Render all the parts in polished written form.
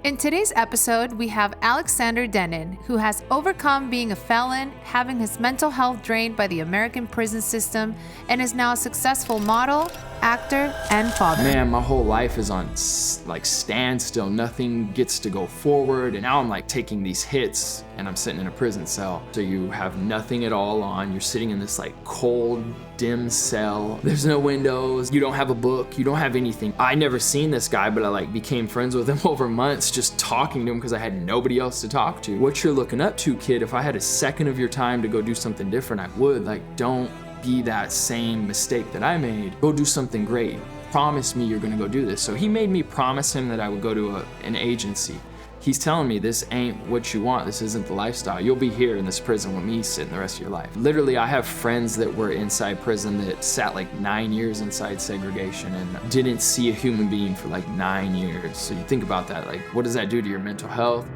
In today's episode, we have Alexander Denon, who has overcome being a felon, having his mental health drained by the American prison system, and is now a successful model, actor, and father. Man, my whole life is on standstill. Nothing gets to go forward, and now I'm taking these hits, and I'm sitting in a prison cell. So you have nothing at all on. You're sitting in this cold, dim cell. There's no windows. You don't have a book. You don't have anything. I never seen this guy, but I became friends with him over months, just talking to him because I had nobody else to talk to. What you're looking up to, kid, if I had a second of your time to go do something different, I would. Don't be that same mistake that I made. Go do something great. Promise me you're gonna go do this. So he made me promise him that I would go to an agency. He's telling me this ain't what you want. This isn't the lifestyle. You'll be here in this prison with me sitting the rest of your life. Literally, I have friends that were inside prison that sat 9 years inside segregation and didn't see a human being for 9 years. So you think about that, what does that do to your mental health?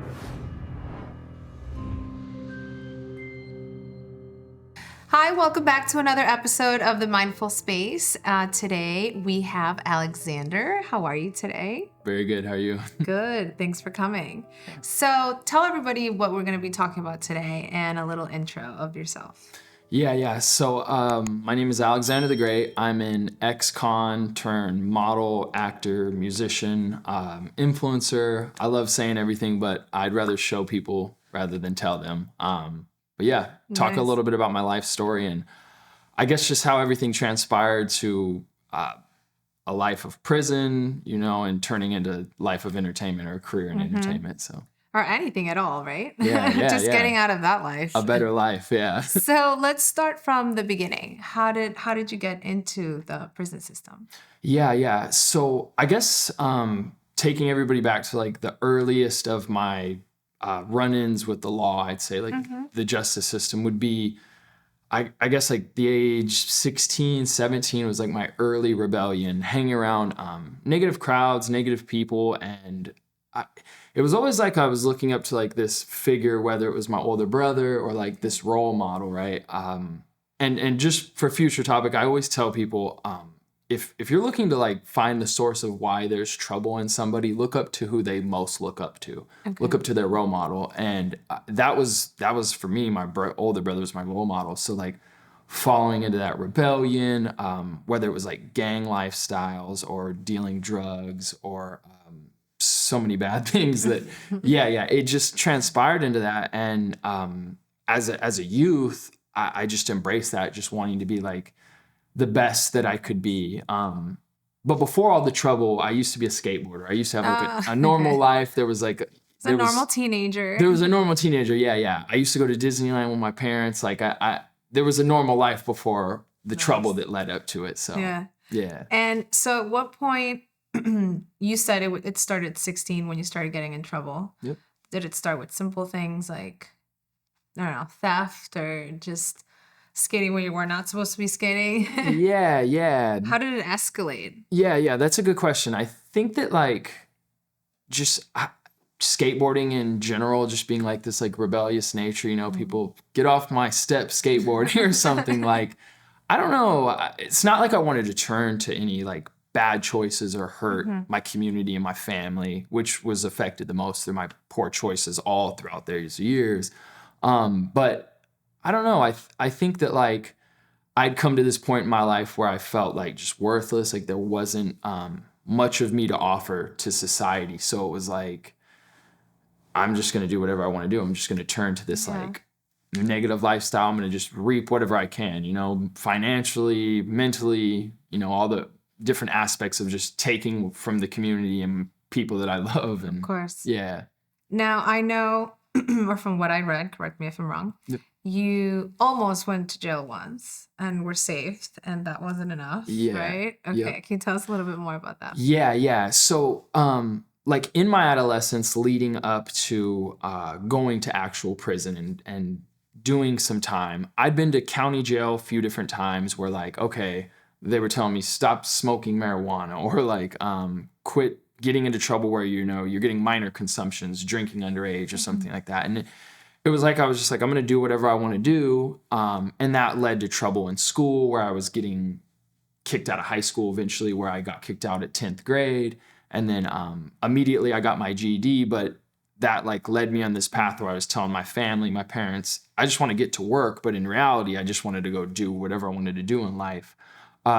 Hi, welcome back to another episode of The Mindful Space. Today we have Alexander. How are you today? Very good, how are you? Good, thanks for coming. So tell everybody what we're gonna be talking about today and a little intro of yourself. Yeah. So my name is Alexander the Great. I'm an ex-con turned model, actor, musician, influencer. I love saying everything, but I'd rather show people rather than tell them. But yeah, talk a little bit about my life story and I guess just how everything transpired to a life of prison, and turning into life of entertainment or a career in entertainment. So. Or anything at all, right? Yeah. Just getting out of that life. A better life, yeah. So let's start from the beginning. How did you get into the prison system? Yeah. So I guess taking everybody back to the earliest of my run-ins with the law, I'd say the justice system would be, I guess the age 16, 17 was my early rebellion, hanging around negative crowds, negative people. And it was always I was looking up to this figure, whether it was my older brother or this role model, right? And just for future topic, I always tell people, if you're looking to find the source of why there's trouble in somebody, look up to who they most look up to. Okay. Look up to their role model. And that was for me, my older brother was my role model. So following into that rebellion, whether it was gang lifestyles or dealing drugs or so many bad things that, it just transpired into that. And as a youth, I just embraced that, just wanting to be the best that I could be. But before all the trouble, I used to be a skateboarder. I used to have a normal life. There was normal teenager. There was a normal teenager. Yeah. I used to go to Disneyland with my parents. There was a normal life before the trouble that led up to it. So yeah. And so at what point, you said it started at 16 when you started getting in trouble. Yep. Did it start with simple things theft or just skating when you were not supposed to be skating? Yeah. How did it escalate? Yeah, that's a good question. I think that just skateboarding in general, just being this rebellious nature, people get off my step skateboarding or something. I don't know. It's not I wanted to turn to any bad choices or hurt my community and my family, which was affected the most through my poor choices all throughout those years. But I don't know. I think that I'd come to this point in my life where I felt just worthless. There wasn't much of me to offer to society. So it was I'm just going to do whatever I want to do. I'm just going to turn to this negative lifestyle. I'm going to just reap whatever I can, financially, mentally, all the different aspects of just taking from the community and people that I love. And, of course. Yeah. Now I know, or from what I read, correct me if I'm wrong, you almost went to jail once and were saved, and that wasn't enough, right? Okay, Can you tell us a little bit more about that? Yeah. So, in my adolescence leading up to going to actual prison and doing some time, I'd been to county jail a few different times where they were telling me stop smoking marijuana or quit getting into trouble where, you're getting minor consumptions, drinking underage or something like that. And it was I was just I'm going to do whatever I want to do. And that led to trouble in school where I was getting kicked out of high school eventually, where I got kicked out at 10th grade. And then immediately I got my GED, but that like led me on this path where I was telling my family, my parents, I just want to get to work. But in reality, I just wanted to go do whatever I wanted to do in life.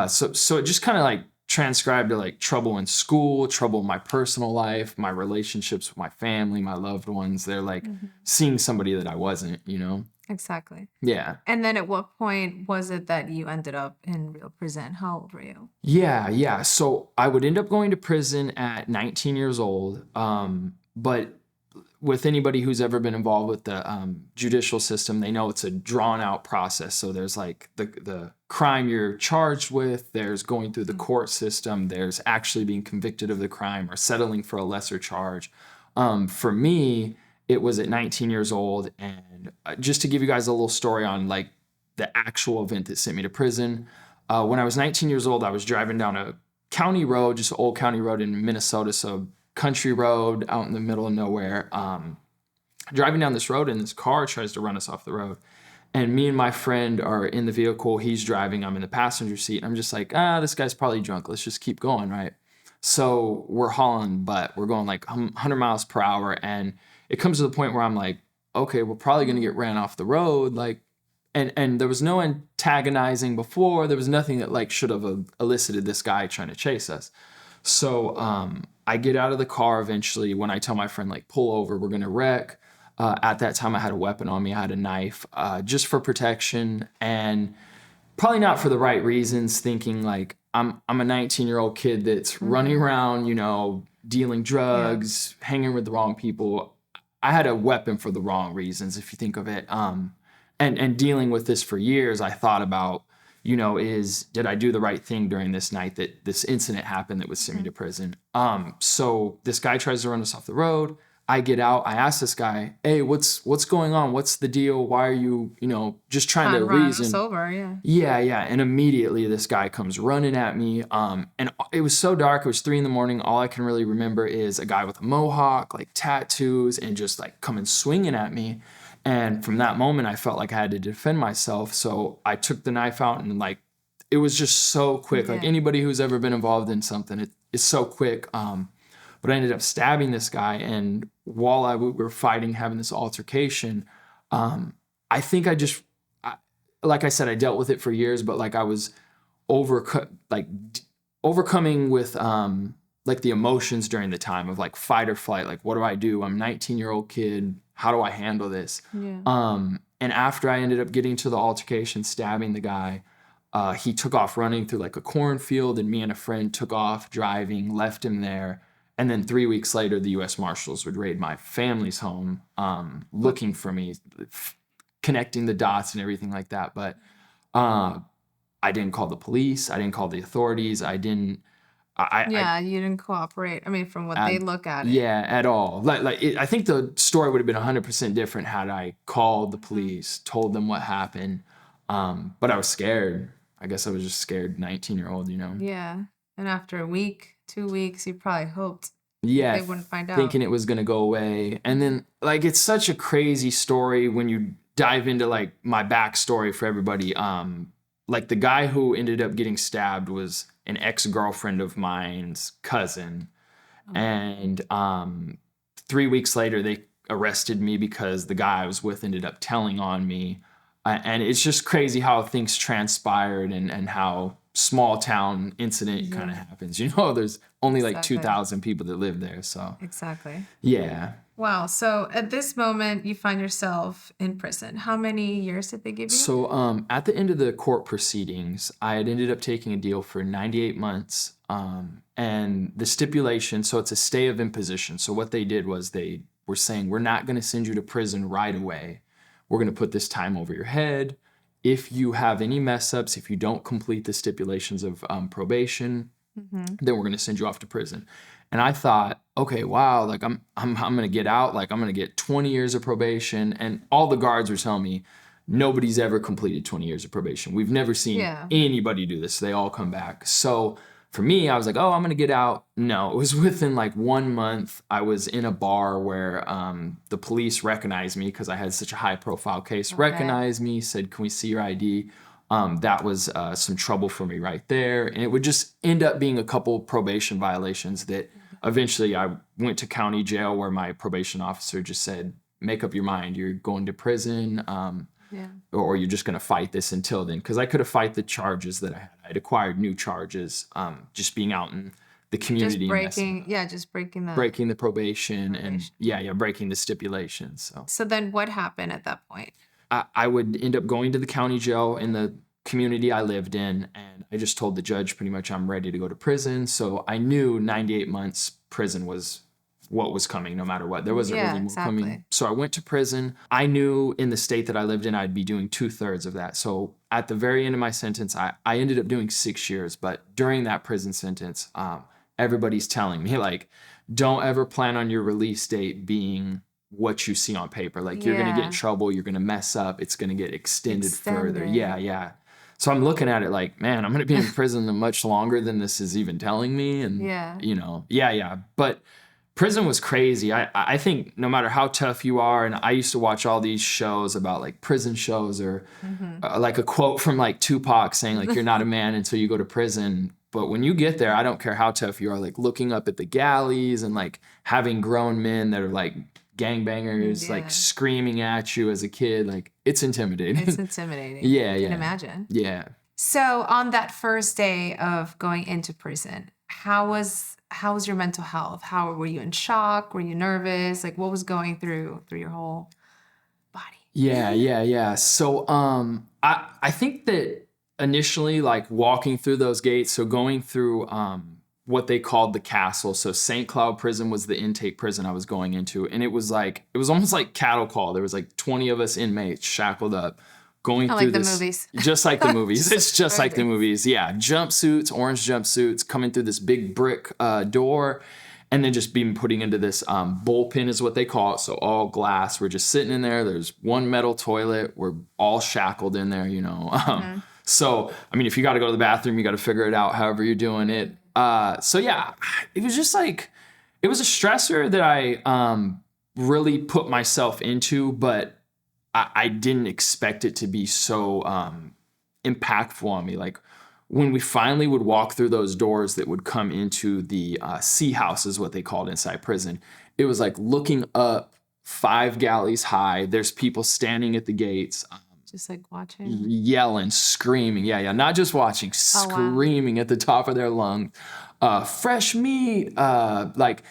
So it just kind of like transcribed to like trouble in school, trouble in my personal life, my relationships with my family, my loved ones. They're like seeing somebody that I wasn't, you know? Exactly. Yeah. And then at what point was it that you ended up in real prison? How old were you? Yeah. So I would end up going to prison at 19 years old. But with anybody who's ever been involved with the judicial system, they know it's a drawn out process. So there's like the crime you're charged with, there's going through the court system, there's actually being convicted of the crime or settling for a lesser charge. For me, it was at 19 years old. And just to give you guys a little story on like the actual event that sent me to prison, when I was 19 years old, I was driving down a county road, just an old county road in Minnesota. So country road out in the middle of nowhere. Driving down this road and this car tries to run us off the road. And me and my friend are in the vehicle. He's driving. I'm in the passenger seat. I'm just like, this guy's probably drunk. Let's just keep going, right? So we're hauling butt. We're going like 100 miles per hour. And it comes to the point where I'm like, okay, we're probably going to get ran off the road. Like, and there was no antagonizing before. There was nothing that like should have elicited this guy trying to chase us. So I get out of the car eventually when I tell my friend, like, pull over, we're going to wreck. At that time, I had a weapon on me. I had a knife just for protection and probably not for the right reasons, thinking like I'm a 19-year-old kid that's running around, you know, dealing drugs, hanging with the wrong people. I had a weapon for the wrong reasons, if you think of it. And dealing with this for years, I thought about, you know, did I do the right thing during this night that this incident happened that would send me to prison? So this guy tries to run us off the road. I get out. I ask this guy, hey, what's going on? What's the deal? Why are you, you know, just trying to reason? Run us over, yeah. Yeah. And immediately this guy comes running at me. And it was so dark. It was 3 a.m. All I can really remember is a guy with a mohawk, like tattoos, and just like coming swinging at me. And from that moment, I felt like I had to defend myself. So I took the knife out and like, it was just so quick. Like anybody who's ever been involved in something, it's so quick. But I ended up stabbing this guy. And while we were fighting, having this altercation, I think like I said, I dealt with it for years, but like I was overcoming with like the emotions during the time of like fight or flight. Like, what do I do? I'm a 19-year-old kid. How do I handle this? Yeah. And after I ended up getting to the altercation, stabbing the guy, he took off running through like a cornfield, and me and a friend took off driving, left him there. And then 3 weeks later, the U.S. Marshals would raid my family's home, looking for me, connecting the dots and everything like that. But I didn't call the police. I didn't call the authorities. I didn't. You didn't cooperate. I mean, from what they look at it. Yeah, at all. I think the story would have been 100% different had I called the police, told them what happened. But I was scared. I guess I was just scared 19-year-old, you know? Yeah. And after a week, 2 weeks, you probably hoped they wouldn't find out. Thinking it was going to go away. And then, like, it's such a crazy story when you dive into, like, my backstory for everybody. Like, the guy who ended up getting stabbed was an ex-girlfriend of mine's cousin. Oh. And 3 weeks later, they arrested me because the guy I was with ended up telling on me. And it's just crazy how things transpired and how small town incident kind of happens. You know, there's only like 2,000 people that live there. So exactly. Yeah. Wow. So at this moment, you find yourself in prison. How many years did they give you? So at the end of the court proceedings, I had ended up taking a deal for 98 months. And the stipulation, so it's a stay of imposition. So what they did was they were saying, we're not going to send you to prison right away. We're going to put this time over your head. If you have any mess ups, if you don't complete the stipulations of probation, then we're going to send you off to prison. And I thought, okay, wow, like I'm going to get out, like I'm going to get 20 years of probation. And all the guards were telling me nobody's ever completed 20 years of probation. We've never seen anybody do this. They all come back. So for me, I was like, oh, I'm going to get out. No, it was within like 1 month. I was in a bar where the police recognized me because I had such a high profile case, recognized me, said, can we see your ID? That was some trouble for me right there. And it would just end up being a couple probation violations that eventually I went to county jail where my probation officer just said, make up your mind. You're going to prison, or you're just going to fight this until then. Because I could have fight the charges that I had. I'd acquired new charges, just being out in the community. Just breaking the probation. And breaking the stipulations. So then what happened at that point? I would end up going to the county jail in the community I lived in, and I just told the judge pretty much I'm ready to go to prison. So I knew 98 months prison was what was coming no matter what. There wasn't really more coming. So I went to prison. I knew in the state that I lived in, I'd be doing 2/3 of that. So at the very end of my sentence, I ended up doing 6 years. But during that prison sentence, everybody's telling me, like, don't ever plan on your release date being what you see on paper. Like, you're going to get in trouble. You're going to mess up. It's going to get extended further. Yeah. So I'm looking at it like, man, I'm going to be in prison much longer than this is even telling me. And, But prison was crazy. I think no matter how tough you are, and I used to watch all these shows about like prison shows or like a quote from like Tupac saying like, you're not a man until you go to prison. But when you get there, I don't care how tough you are, like looking up at the galleys and like having grown men that are like gangbangers, like screaming at you as a kid, like it's intimidating. It's intimidating. I can imagine. Yeah. So on that first day of going into prison, how was your mental health? How were you in shock? Were you nervous? Like, what was going through your whole body? Yeah. So I think that initially, like walking through those gates, so going through what they called the castle. So St. Cloud prison was the intake prison I was going into. And it was almost like cattle call. There was like 20 of us inmates shackled up going through this. Movies. Just like the movies. It's just like the movies. Yeah. Jumpsuits, orange jumpsuits, coming through this big brick door. And then just being putting into this bullpen is what they call it. So all glass. We're just sitting in there. There's one metal toilet. We're all shackled in there, So, I mean, if you got to go to the bathroom, you got to figure it out however you're doing it. It was just like, it was a stressor that I really put myself into, but I didn't expect it to be so impactful on me. Like when we finally would walk through those doors that would come into the C house is what they called inside prison. It was like looking up 5 galleys high. There's people standing at the gates. Just like watching, yelling, screaming. Yeah. Not just watching, screaming at the top of their lungs. Fresh meat. Like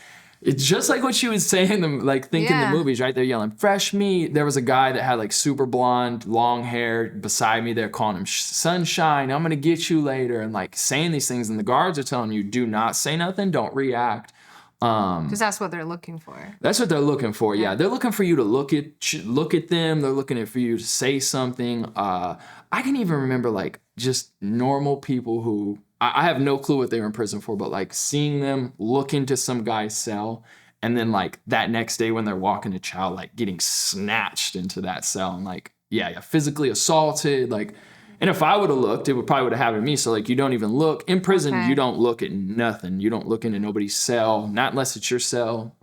it's just like what she would say in the the movies, right? They're yelling fresh meat. There was a guy that had like super blonde, long hair beside me. They're calling him Sunshine. I'm gonna get you later, and like saying these things. And the guards are telling you, do not say nothing. Don't react. Because that's what they're looking for. That's what they're looking for. Yeah. They're looking for you to look at them. They're looking for you to say something. I can even remember like just normal people who I have no clue what they were in prison for, but like seeing them look into some guy's cell, and then like that next day when they're walking to chow, like getting snatched into that cell and like, physically assaulted, like. And if I would have looked, it probably would have happened to me. So like, you don't even look in prison. You don't look at nothing. You don't look into nobody's cell, not unless it's your cell.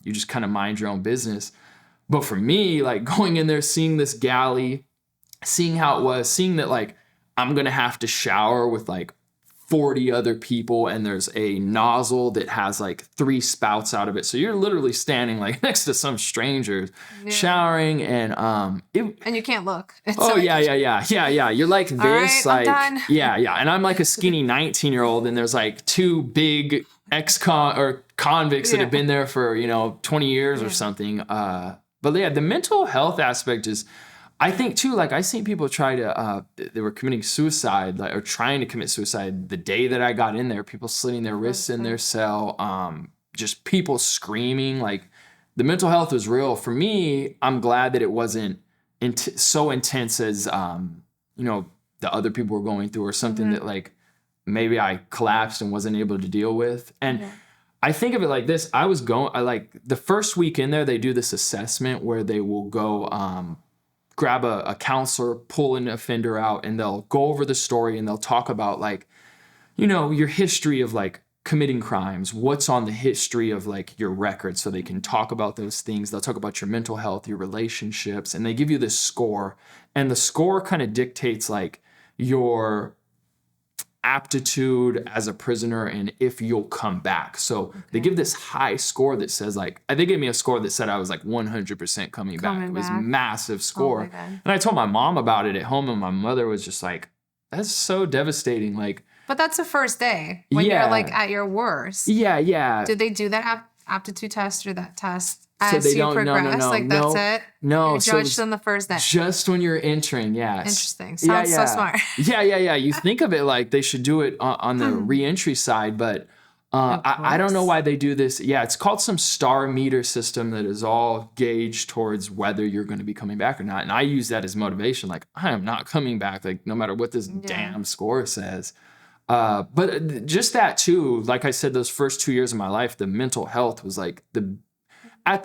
You just kind of mind your own business. But for me, like going in there, seeing this galley, seeing how it was, seeing that like I'm going to have to shower with like 40 other people, and there's a nozzle that has like 3 spouts out of it. So you're literally standing like next to some strangers showering, and and you can't look. It's yeah. You're like this, right, like I'm done. yeah. And I'm like a skinny 19-year-old, and there's like 2 big convicts that have been there for 20 years or something. But the mental health aspect is, I think too, like I seen people try to, they were committing suicide, or trying to commit suicide the day that I got in there, people slitting their wrists in their cell, just people screaming. Like the mental health was real. For me, I'm glad that it wasn't so intense as, the other people were going through, or something that like maybe I collapsed and wasn't able to deal with. And I think of it like this. I like the first week in there, they do this assessment where they will go, grab a counselor, pull an offender out, and they'll go over the story, and they'll talk about like, your history of like committing crimes, what's on the history of like your record, so they can talk about those things. They'll talk about your mental health, your relationships, and they give you this score, and the score kind of dictates like aptitude as a prisoner and if you'll come back. So they give this high score that says like, they gave me a score that said I was like 100% coming back. It was massive score. Oh, and I told my mom about it at home, and my mother was just like, that's so devastating. Like, but that's the first day when you're like at your worst. Yeah, yeah. Did they do that aptitude test or that test as you progress? No, like that's it? No. You're judged on the first day. Just when you're entering, yes. Interesting. Sounds so smart. Yeah. You think of it like they should do it on the re-entry side, but I don't know why they do this. Yeah, it's called some star meter system that is all gauged towards whether you're going to be coming back or not. And I use that as motivation. Like, I am not coming back, like no matter what this damn score says. But just that too, like I said, those first 2 years of my life, the mental health was like the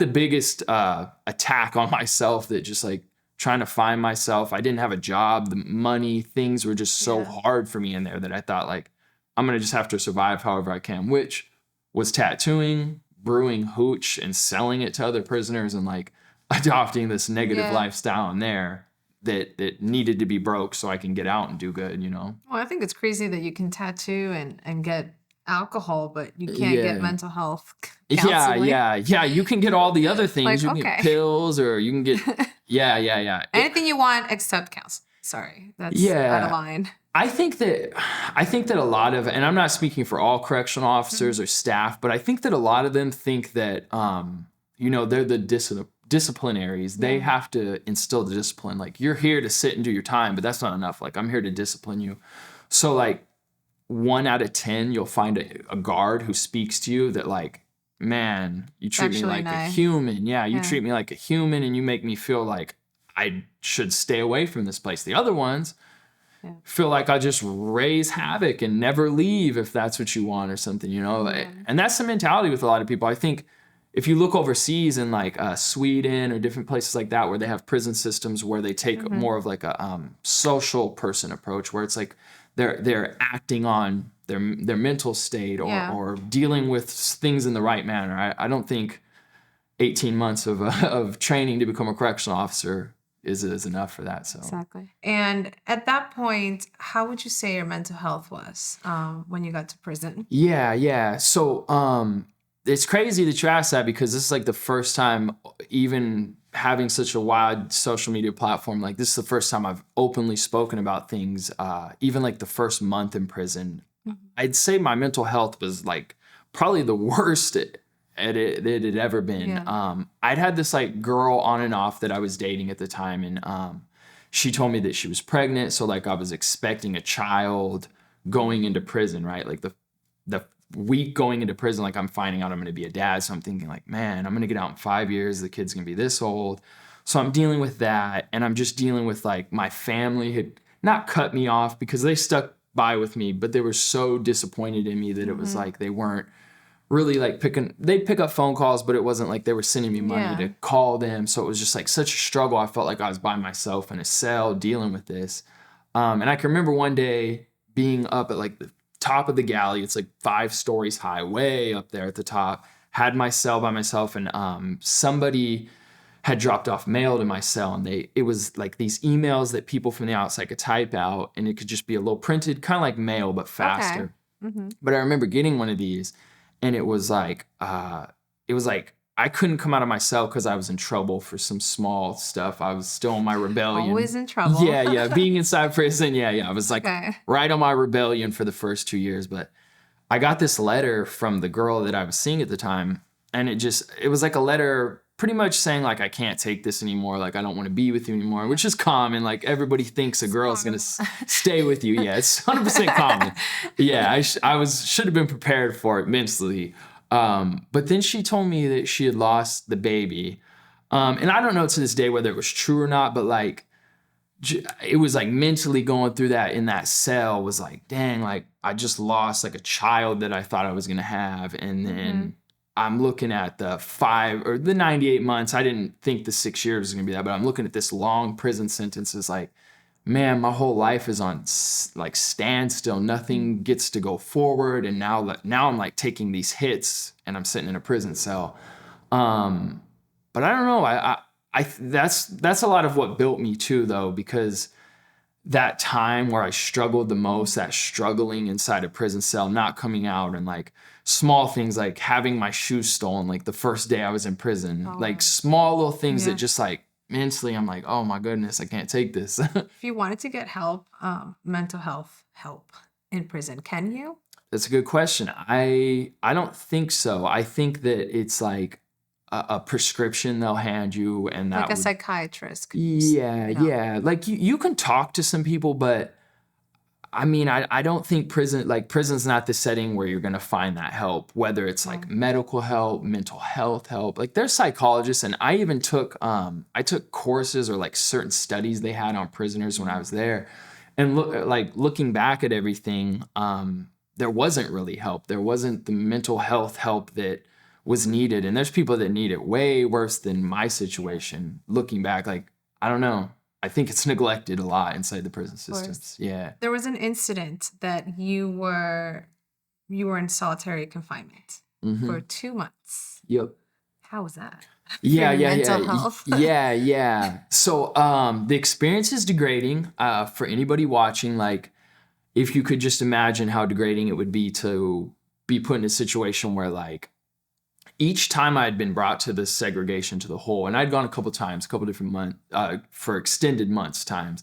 biggest attack on myself, that just like trying to find myself. I didn't have a job, the money, things were just so hard for me in there that I thought like, I'm going to just have to survive however I can, which was tattooing, brewing hooch, and selling it to other prisoners, and like adopting this negative lifestyle in there that needed to be broke so I can get out and do good, you know? Well, I think it's crazy that you can tattoo and get alcohol, but you can't get mental health counseling. Yeah. You can get all the other things. Like, you can get pills, or you can get, anything you want except counseling. Sorry, that's out of line. I think that a lot of, and I'm not speaking for all correctional officers or staff, but I think that a lot of them think that, they're the disciplinaries. They have to instill the discipline. Like, you're here to sit and do your time, but that's not enough. Like, I'm here to discipline you. So like 1 out of 10, you'll find a guard who speaks to you that like, man, you treat me like a human. Yeah, you treat me like a human, and you make me feel like I should stay away from this place. The other ones feel like I just raise havoc and never leave if that's what you want or something, you know? And that's the mentality with a lot of people. I think if you look overseas in like Sweden or different places like that, where they have prison systems where they take more of like a social person approach, where it's like they're acting on their mental state or dealing with things in the right manner. I don't think 18 months of training to become a correctional officer is enough for that. So exactly. And at that point, how would you say your mental health was when you got to prison? Yeah. So it's crazy that you asked that, because this is like the first time, even having such a wide social media platform, like this is the first time I've openly spoken about things. Even like the first month in prison, I'd say my mental health was like probably the worst it had ever been. I'd had this like girl on and off that I was dating at the time, and she told me that she was pregnant, so like I was expecting a child going into prison, right? Like the week going into prison, like I'm finding out I'm going to be a dad, so I'm thinking like, man, I'm going to get out in 5 years, the kid's going to be this old. So I'm dealing with that, and I'm just dealing with like my family had not cut me off because they stuck by with me, but they were so disappointed in me that it was like they weren't really like they'd pick up phone calls, but it wasn't like they were sending me money to call them. So it was just like such a struggle. I felt like I was by myself in a cell dealing with this. And I can remember one day being up at like the top of the galley. It's like 5 stories high, way up there at the top, had my cell by myself, and somebody had dropped off mail to my cell, and it was like these emails that people from the outside could type out, and it could just be a little printed, kind of like mail, but faster. But I remember getting one of these, and it was like I couldn't come out of my cell because I was in trouble for some small stuff. I was still in my rebellion. Always in trouble. Yeah. Being inside prison, I was like right on my rebellion for the first 2 years. But I got this letter from the girl that I was seeing at the time, and it was like a letter pretty much saying like, I can't take this anymore. Like, I don't want to be with you anymore, which is common. Like, everybody thinks a girl's going to stay with you. Yeah, it's 100% common. Yeah, I should have been prepared for it mentally. But then she told me that she had lost the baby. And I don't know to this day whether it was true or not, but like, it was like mentally going through that in that cell was like, dang, like I just lost like a child that I thought I was going to have. And then I'm looking at the 98 months. I didn't think the 6 years was going to be that, but I'm looking at this long prison sentence as like, man, my whole life is on like standstill. Nothing gets to go forward. And now I'm like taking these hits and I'm sitting in a prison cell. But I don't know. That's a lot of what built me too, though, because that time where I struggled the most, that struggling inside a prison cell, not coming out, and like small things like having my shoes stolen, like the first day I was in prison, like small little things that just like mentally, I'm like, oh my goodness, I can't take this. If you wanted to get help, mental health help in prison, can you? That's a good question. I don't think so. I think that it's like a prescription they'll hand you, and that like a psychiatrist. Yeah. Like you can talk to some people, but I mean, I don't think prison's not the setting where you're gonna find that help, whether it's like medical help, mental health help. Like there's psychologists, and I even took courses or like certain studies they had on prisoners when I was there. And looking back at everything, there wasn't really help. There wasn't the mental health help that was needed. And there's people that need it way worse than my situation. Looking back, like, I don't know. I think it's neglected a lot inside the prison systems. Yeah. There was an incident that you were in solitary confinement for 2 months. Yep. How was that? Yeah. Mental health. Yeah. So the experience is degrading for anybody watching. Like, if you could just imagine how degrading it would be to be put in a situation where, like, each time I had been brought to this segregation, to the hole, and I'd gone a couple different months, for extended months times,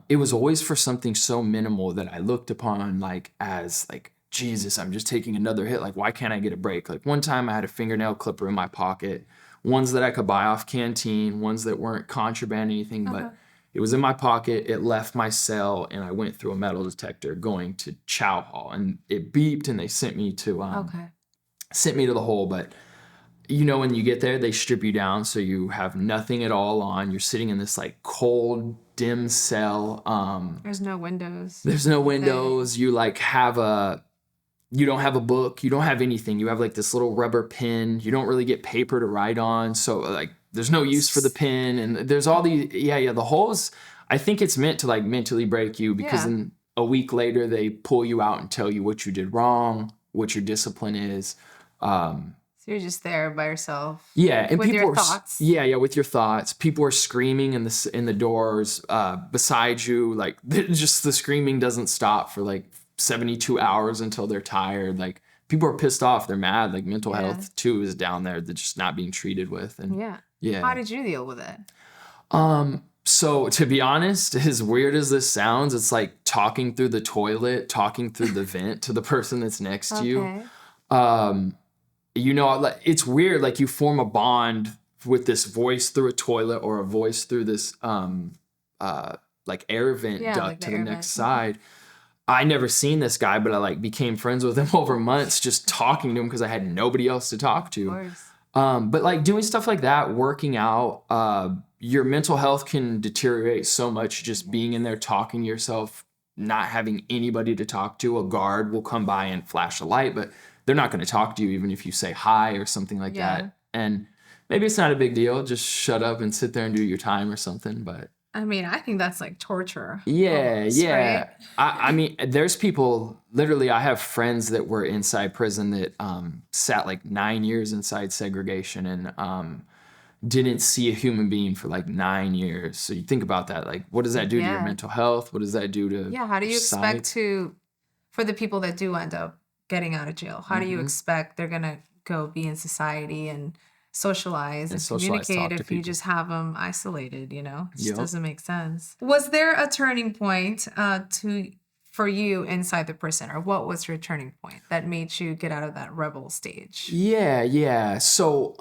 it was always for something so minimal that I looked upon like as like, Jesus, I'm just taking another hit. Like, why can't I get a break? Like one time I had a fingernail clipper in my pocket, ones that I could buy off Canteen, ones that weren't contraband or anything, but it was in my pocket. It left my cell, and I went through a metal detector going to chow hall, and it beeped, and they sent me to sent me to the hole. But you know, when you get there, they strip you down, so you have nothing at all on. You're sitting in this like cold, dim cell. There's no windows. There's no windows. You like you don't have a book. You don't have anything. You have like this little rubber pen. You don't really get paper to write on. So like, there's no use for the pen. And there's all these, the holes. I think it's meant to like mentally break you, because then a week later they pull you out and tell you what you did wrong, what your discipline is. So you're just there by yourself. Yeah, and with people your are thoughts. Yeah, with your thoughts. People are screaming in the doors beside you. Like, just the screaming doesn't stop for like 72 hours until they're tired. Like, people are pissed off. They're mad. Like, mental health too is down there. They're just not being treated with. And how did you deal with it? So to be honest, as weird as this sounds, it's like talking through the toilet, talking through the vent to the person that's next to you. You know, it's weird. Like, you form a bond with this voice through a toilet, or a voice through this like air vent duct to the next side. I never seen this guy, but I like became friends with him over months, just talking to him because I had nobody else to talk to. Of course. But like doing stuff like that, working out, your mental health can deteriorate so much just being in there talking to yourself, not having anybody to talk to. A guard will come by and flash a light, but they're not going to talk to you even if you say hi or something like that. And maybe it's not a big deal. Just shut up and sit there and do your time or something. But I mean, I think that's like torture. Yeah. Right? I mean, there's people, literally, I have friends that were inside prison that sat like 9 years inside segregation and didn't see a human being for like 9 years. So you think about that. Like, what does that do to your mental health? What does that do to how do you expect sight? for the people that do end up getting out of jail, how do you expect they're going to go be in society and socialize and communicate if you just have them isolated, you know? It just doesn't make sense. Was there a turning point for you inside the prison, or what was your turning point that made you get out of that rebel stage? Yeah. So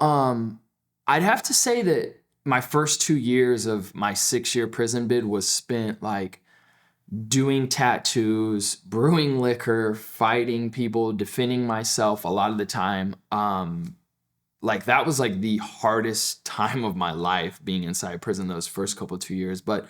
I'd have to say that my first 2 years of my 6-year prison bid was spent like doing tattoos, brewing liquor, fighting people, defending myself a lot of the time. Like, that was like the hardest time of my life, being inside prison those first 2 years. But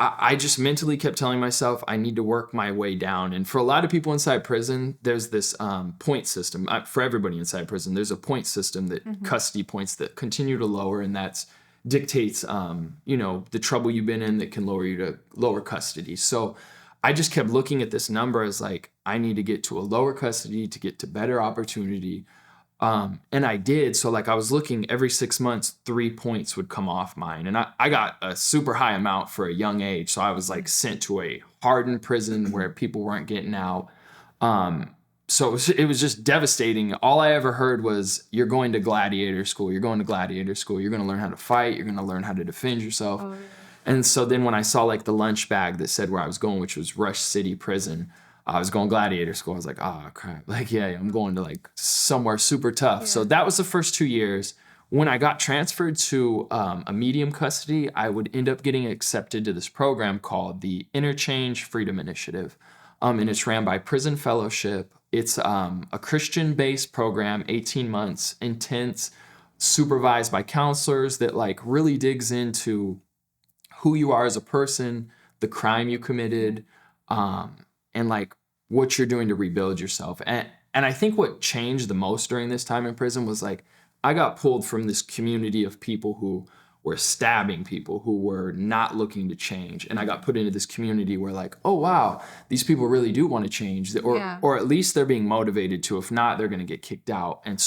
I just mentally kept telling myself I need to work my way down. And for a lot of people inside prison, there's this point system. For everybody inside prison, there's a point system that custody points that continue to lower, and that's dictates, the trouble you've been in that can lower you to lower custody. So I just kept looking at this number as like, I need to get to a lower custody to get to better opportunity. And I did. So like I was looking every 6 months, 3 points would come off mine. And I got a super high amount for a young age. So I was like sent to a hardened prison where people weren't getting out. So it was just devastating. All I ever heard was, you're going to gladiator school. You're going to gladiator school. You're going to learn how to fight. You're going to learn how to defend yourself. Oh, yeah. And so then when I saw like the lunch bag that said where I was going, which was Rush City Prison, I was going gladiator school. I was like, oh, crap. Like, yeah, I'm going to like somewhere super tough. Yeah. So that was the first 2 years. When I got transferred to a medium custody, I would end up getting accepted to this program called the Interchange Freedom Initiative. And it's ran by Prison Fellowship. It's a Christian-based program, 18 months, intense, supervised by counselors that like really digs into who you are as a person, the crime you committed, and like what you're doing to rebuild yourself. And I think what changed the most during this time in prison was like, I got pulled from this community of people who were stabbing people, who were not looking to change. And I got put into this community where like, oh, wow, these people really do want to change, or at least they're being motivated to. If not, they're going to get kicked out. And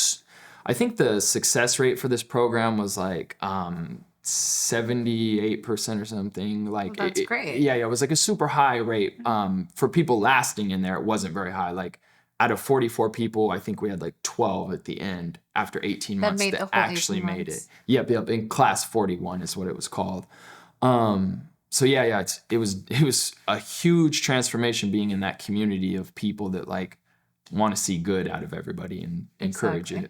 I think the success rate for this program was like 78% or something. Like, well, that's great. Yeah, it was like a super high rate. For people lasting in there, it wasn't very high. Like out of 44 people, I think we had like 12 at the end after 18 months that actually made it. Yep. In class 41 is what it was called. So yeah, it was a huge transformation being in that community of people that like want to see good out of everybody and encourage it.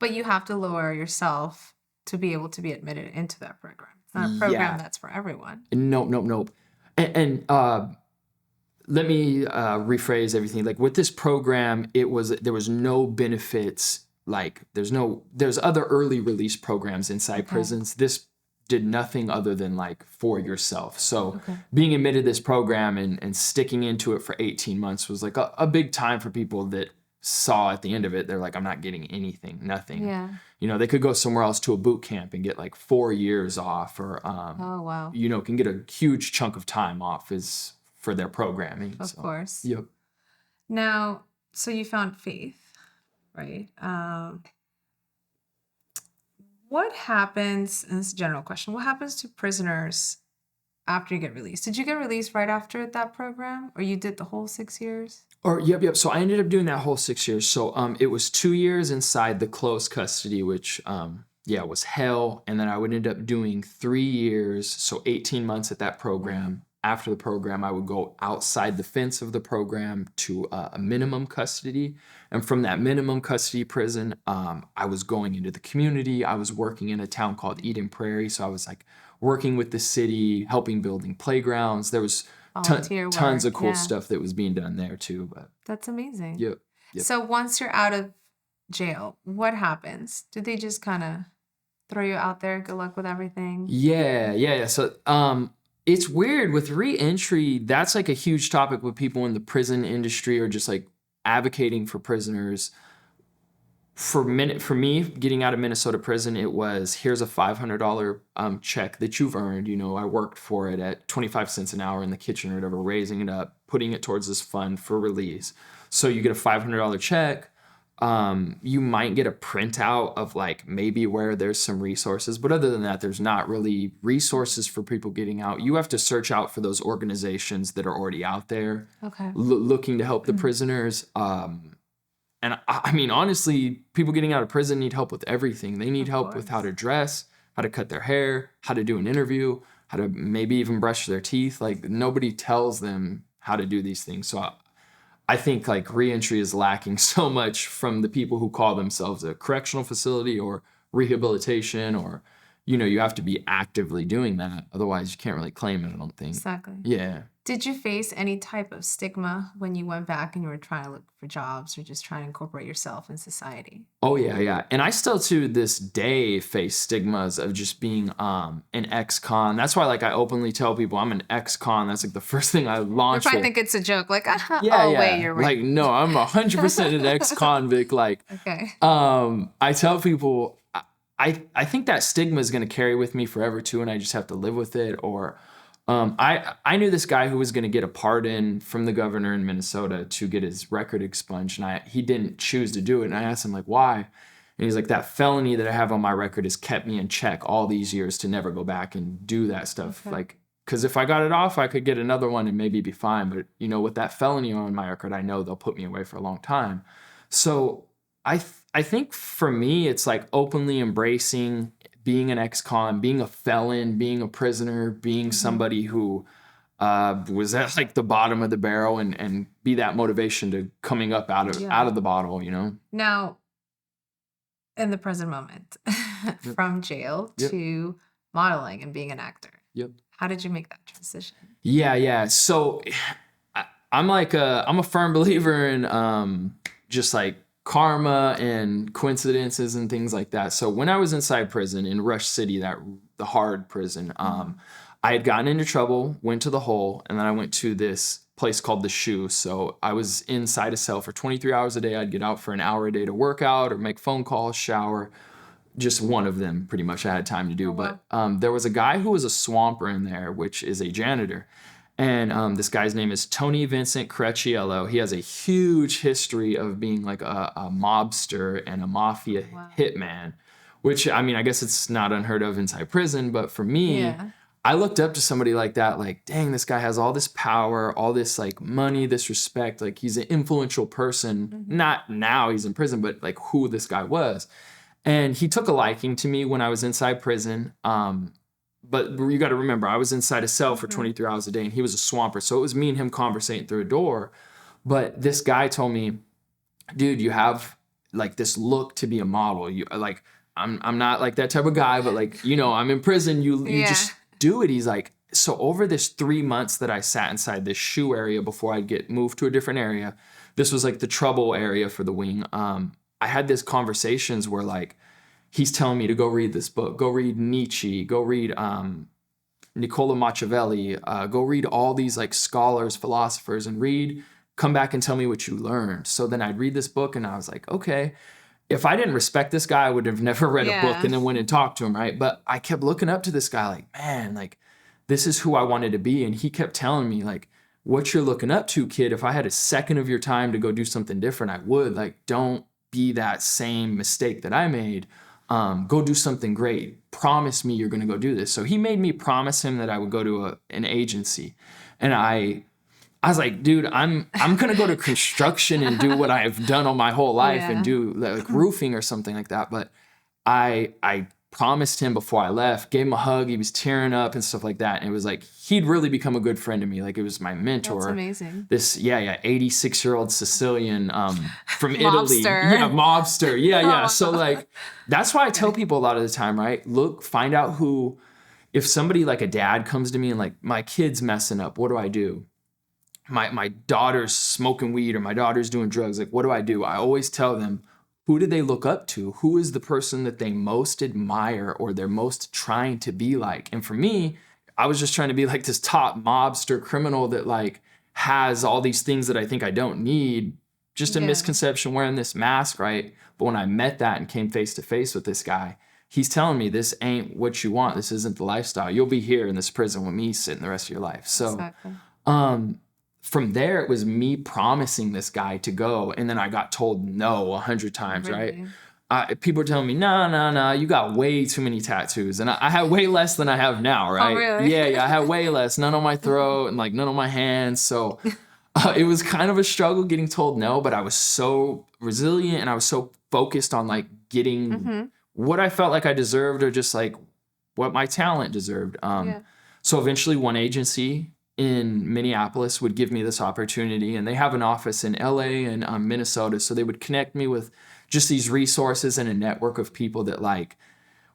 But you have to lower yourself to be able to be admitted into that program. It's not a program that's for everyone. Nope. And let me rephrase everything. Like with this program, there was no benefits. Like there's other early release programs inside prisons. This did nothing other than like for yourself. So being admitted to this program and sticking into it for 18 months was like a big time for people that saw at the end of it, they're like, I'm not getting anything, nothing. Yeah. They could go somewhere else to a boot camp and get like 4 years off, or oh wow. Can get a huge chunk of time off for their programming. Of course. Yep. Now, so you found faith, right? What happens, and this is a general question, what happens to prisoners after you get released? Did you get released right after that program, or you did the whole 6 years? Yep. So I ended up doing that whole 6 years. So it was 2 years inside the close custody, which was hell. And then I would end up doing 3 years, so 18 months at that program. After the program, I would go outside the fence of the program to a minimum custody. And from that minimum custody prison, I was going into the community. I was working in a town called Eden Prairie. So I was like working with the city, helping building playgrounds. There was tons of cool stuff that was being done there too. But that's amazing. Yep. So once you're out of jail, what happens? Do they just kind of throw you out there? Good luck with everything. Yeah. So it's weird with re-entry. That's like a huge topic with people in the prison industry or just like advocating for prisoners. For me, getting out of Minnesota prison, it was, here's a $500 check that you've earned. I worked for it at 25 cents an hour in the kitchen or whatever, raising it up, putting it towards this fund for release. So you get a $500 check. You might get a printout of like maybe where there's some resources, but other than that, there's not really resources for people getting out. You have to search out for those organizations that are already out there, looking to help the prisoners. And I mean, honestly, people getting out of prison need help with everything. They need help with how to dress, how to cut their hair, how to do an interview, how to maybe even brush their teeth. Like nobody tells them how to do these things. So I think like reentry is lacking so much from the people who call themselves a correctional facility or rehabilitation, or, you have to be actively doing that. Otherwise you can't really claim it, I don't think. Exactly. Yeah. Did you face any type of stigma when you went back and you were trying to look for jobs or just trying to incorporate yourself in society? Oh, yeah. And I still to this day face stigmas of just being an ex-con. That's why like I openly tell people I'm an ex-con. That's like the first thing I launch. If I think it's a joke, like, wait, you're Like, right. no, I'm 100% an ex-convict. Like, okay. I tell people, I think that stigma is going to carry with me forever too, and I just have to live with it. Or I knew this guy who was going to get a pardon from the governor in Minnesota to get his record expunged, and he didn't choose to do it. And I asked him like, why? And he's like, that felony that I have on my record has kept me in check all these years to never go back and do that stuff. Okay. Like, because if I got it off, I could get another one and maybe be fine. But, you know, with that felony on my record, I know they'll put me away for a long time. So I think for me, it's like openly embracing being an ex-con, being a felon, being a prisoner, being somebody who was at like the bottom of the barrel, and be that motivation to coming up out of the bottle, you know? Now, in the present moment, from jail to modeling and being an actor. Yep. How did you make that transition? Yeah. So I'm a firm believer in just like karma and coincidences and things like that. So when I was inside prison in Rush City, the hard prison, I had gotten into trouble, went to the hole, and then I went to this place called the Shoe. So I was inside a cell for 23 hours a day. I'd get out for an hour a day to work out or make phone calls, shower. Just one of them pretty much I had time to do. But there was a guy who was a swamper in there, which is a janitor. And this guy's name is Tony Vincent Crecciello. He has a huge history of being like a mobster and a mafia hitman, which, I mean, I guess it's not unheard of inside prison. But for me, I looked up to somebody like that, like, dang, this guy has all this power, all this like money, this respect. Like, he's an influential person. Not now he's in prison, but like who this guy was. And he took a liking to me when I was inside prison. But you got to remember, I was inside a cell for 23 hours a day, and he was a swamper. So it was me and him conversating through a door. But this guy told me, dude, you have like this look to be a model. You like, I'm not like that type of guy, but like, you know, I'm in prison. You just do it. He's like, so over this 3 months that I sat inside this shoe area before I'd get moved to a different area, this was like the trouble area for the wing. I had these conversations where like, he's telling me to go read this book, go read Nietzsche, go read Nicola Machiavelli, go read all these like scholars, philosophers, and come back and tell me what you learned. So then I'd read this book and I was like, okay, if I didn't respect this guy, I would have never read a book and then went and talked to him, right? But I kept looking up to this guy like, man, like this is who I wanted to be. And he kept telling me like, what you're looking up to, kid, if I had a second of your time to go do something different, I would. Like, don't be that same mistake that I made. Go do something great. Promise me you're going to go do this. So he made me promise him that I would go to an agency. And I was like, dude, I'm going to go to construction and do what I've done all my whole life and do like roofing or something like that. But I promised him before I left, gave him a hug. He was tearing up and stuff like that. And it was like, he'd really become a good friend to me. Like it was my mentor. That's amazing. This, 86-year-old Sicilian from Italy. Mobster. Yeah, mobster. Yeah. So like, that's why I tell people a lot of the time, right? Look, find out who, if somebody like a dad comes to me and like, my kid's messing up, what do I do? My daughter's smoking weed or my daughter's doing drugs. Like, what do? I always tell them, who do they look up to? Who is the person that they most admire or they're most trying to be like? And for me, I was just trying to be like this top mobster criminal that like has all these things that I think I don't need. Just a misconception wearing this mask, right? But when I met that and came face to face with this guy, he's telling me this ain't what you want. This isn't the lifestyle. You'll be here in this prison with me sitting the rest of your life. So from there, it was me promising this guy to go. And then I got told no 100 times, right? People were telling me, no, you got way too many tattoos. And I had way less than I have now, right? Oh, really? Yeah, I had way less. None on my throat and like none on my hands. So it was kind of a struggle getting told no, but I was so resilient and I was so focused on like getting what I felt like I deserved or just like what my talent deserved. So eventually one agency in Minneapolis would give me this opportunity, and they have an office in LA and Minnesota. So they would connect me with just these resources and a network of people that like,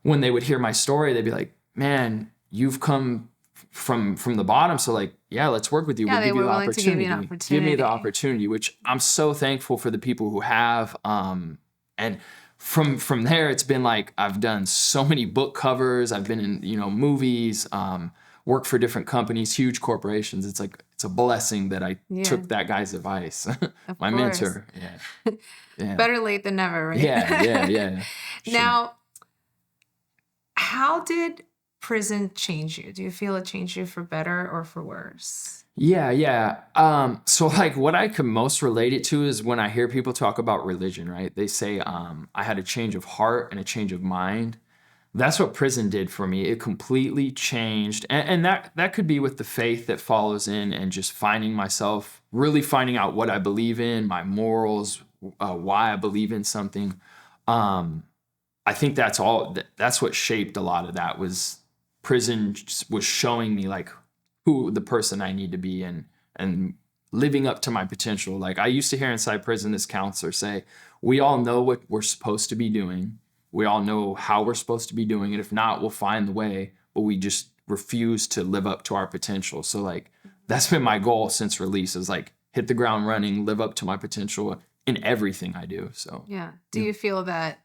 when they would hear my story, they'd be like, man, you've come from the bottom. So like, yeah, let's work with you. Yeah, we'll give you the opportunity. give you an opportunity. Give me the opportunity, which I'm so thankful for the people who have. And from there, it's been like, I've done so many book covers. I've been in, movies, work for different companies, huge corporations. It's like, it's a blessing that I took that guy's advice. My mentor. Yeah. Better late than never, right? Yeah. Sure. Now, how did prison change you? Do you feel it changed you for better or for worse? Yeah. So like what I could most relate it to is when I hear people talk about religion, right? They say, I had a change of heart and a change of mind. That's what prison did for me. It completely changed. And that could be with the faith that follows in and just finding myself, really finding out what I believe in, my morals, why I believe in something. I think that's what shaped a lot of that was prison was showing me like who the person I need to be and living up to my potential. Like I used to hear inside prison this counselor say, we all know what we're supposed to be doing. We all know how we're supposed to be doing it. If not, we'll find the way, but we just refuse to live up to our potential. So like that's been my goal since release is like hit the ground running, live up to my potential in everything I do. So yeah. Do you feel that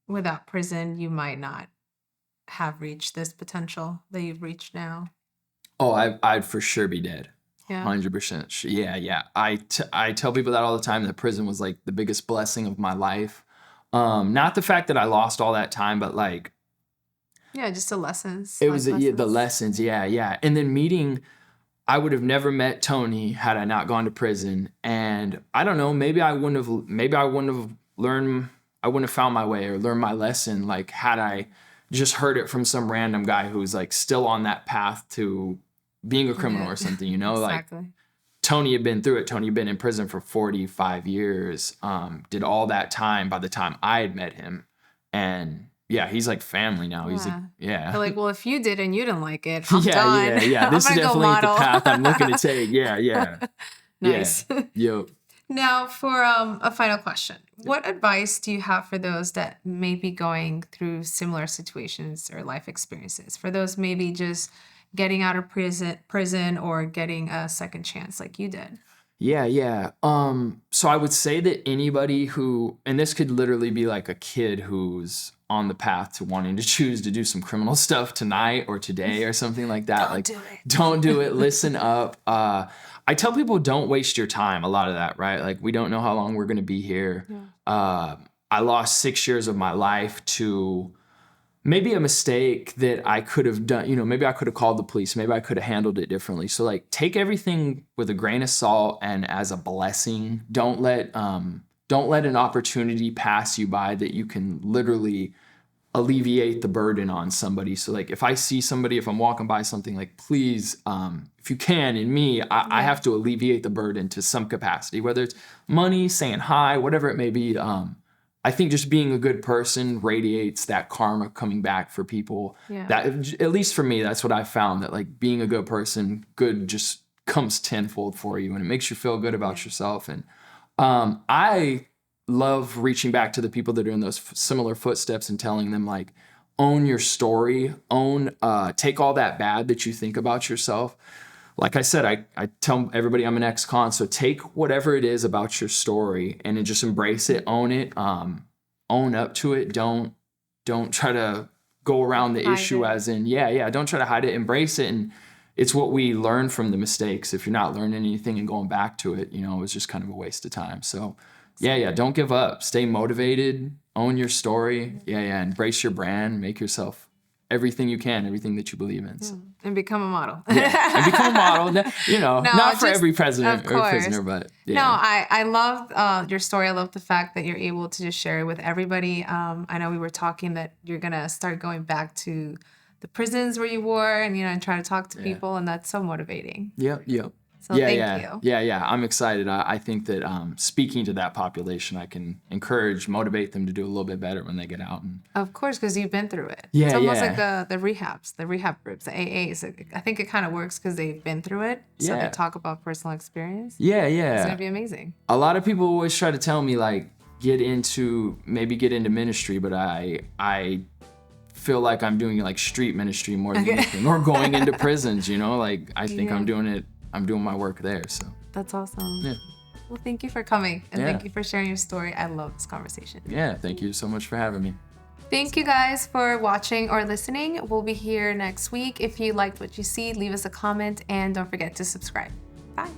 without prison, you might not have reached this potential that you've reached now? Oh, I'd for sure be dead. Yeah. 100%. Yeah. I tell people that all the time, that prison was like the biggest blessing of my life. Not the fact that I lost all that time, but like, yeah, just the lessons. It was the lessons. Yeah. And then I would have never met Tony had I not gone to prison. And I don't know, maybe I wouldn't have found my way or learned my lesson. Like had I just heard it from some random guy who's like still on that path to being a criminal or something, you know, exactly. Like Tony had been through it. Tony had been in prison for 45 years, did all that time by the time I had met him. And yeah, he's like family now. He's like, yeah. They're like, well, if you did and you didn't like it, I'm done. Yeah. This is definitely the path I'm looking to take. Yeah. Nice. Yeah. Yo. Now, for a final question, what advice do you have for those that may be going through similar situations or life experiences? For those maybe just getting out of prison or getting a second chance like you did? Yeah. So I would say that anybody who, and this could literally be like a kid who's on the path to wanting to choose to do some criminal stuff tonight or today or something like that. Don't do it. Listen up. I tell people don't waste your time. A lot of that, right? Like we don't know how long we're going to be here. Yeah. I lost 6 years of my life to maybe a mistake that I could have done. You know, maybe I could have called the police. Maybe I could have handled it differently. So like take everything with a grain of salt and as a blessing. Don't let an opportunity pass you by that you can literally alleviate the burden on somebody. So like if I see somebody, if I'm walking by something, like please, if you can, in me, I have to alleviate the burden to some capacity, whether it's money, saying hi, whatever it may be. I think just being a good person radiates that karma coming back for people. Yeah. That, at least for me, that's what I found, that like being a good person, good just comes tenfold for you and it makes you feel good about yourself. And I love reaching back to the people that are in those similar footsteps and telling them like, own your story, take all that bad that you think about yourself. Like I said, I tell everybody I'm an ex-con, so take whatever it is about your story and then just embrace it, own it, own up to it. Don't try to go around the issue as in, don't try to hide it, embrace it. And it's what we learn from the mistakes. If you're not learning anything and going back to it, you know, it's just kind of a waste of time. So don't give up, stay motivated, own your story. Embrace your brand, make yourself everything you can, everything that you believe in. So. And become a model. And become a model. You know, not for every president or prisoner, but No, I love your story. I love the fact that you're able to just share it with everybody. I know we were talking that you're going to start going back to the prisons where you were and try to talk to people, and that's so motivating. Yep. So thank you. Yeah. I'm excited. I think that speaking to that population, I can motivate them to do a little bit better when they get out. And of course, because you've been through it. It's almost like the rehabs, the rehab groups, the AAs. I think it kind of works because they've been through it. So they talk about personal experience. Yeah. It's going to be amazing. A lot of people always try to tell me like, get into ministry, but I feel like I'm doing like street ministry more than anything, or going into prisons, like I think I'm doing my work there. So that's awesome. Yeah. Well, thank you for coming and thank you for sharing your story. I love this conversation. Yeah. Thank you so much for having me. Thank you guys for watching or listening. We'll be here next week. If you liked what you see, leave us a comment and don't forget to subscribe. Bye.